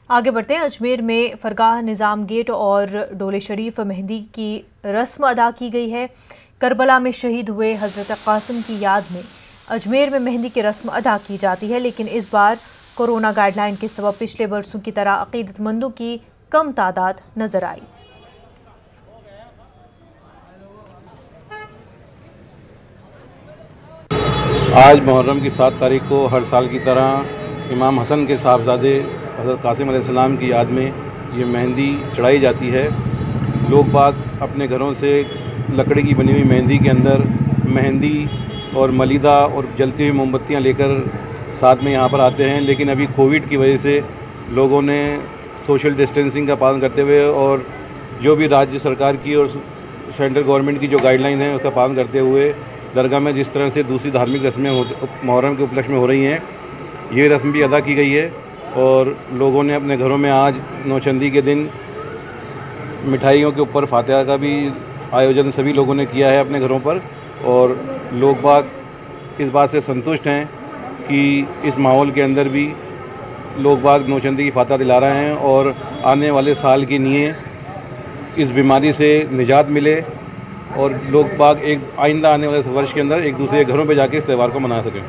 आगे बढ़ते हैं। अजमेर में फरगाह निज़ाम गेट और डोले शरीफ मेहंदी की रस्म अदा की गई है। करबला में शहीद हुए हज़रत कासिम की याद में अजमेर में मेहंदी की रस्म अदा की जाती है, लेकिन इस बार कोरोना गाइडलाइन के सबब पिछले बरसों की तरह अकीदतमंदों की कम तादाद नजर आई। आज मुहर्रम की 7 तारीख को हर साल की तरह इमाम हसन के साहबजादे हज़रत कासिम अलैहिस्सलाम की याद में ये मेहंदी चढ़ाई जाती है। लोग बाग अपने घरों से लकड़ी की बनी हुई मेहंदी के अंदर मेहंदी और मलीदा और जलती हुई मोमबत्तियाँ लेकर साथ में यहाँ पर आते हैं, लेकिन अभी कोविड की वजह से लोगों ने सोशल डिस्टेंसिंग का पालन करते हुए और जो भी राज्य सरकार की और सेंट्रल गवर्नमेंट की जो गाइडलाइन है उसका पालन करते हुए दरगाह में जिस तरह से दूसरी धार्मिक रस्में मुहर्रम के उपलक्ष्य में हो रही हैं, ये रस्म भी अदा की गई है। और लोगों ने अपने घरों में आज नौचंदी के दिन मिठाइयों के ऊपर फातिहा का भी आयोजन सभी लोगों ने किया है अपने घरों पर, और लोग बाग इस बात से संतुष्ट हैं कि इस माहौल के अंदर भी लोग बाग नौचंदी की फातिहा दिला रहे हैं और आने वाले साल के लिए इस बीमारी से निजात मिले और लोग बाग एक आइंदा आने वाले वर्ष के अंदर एक दूसरे के घरों पे जाके इस त्यौहार को मना सकें।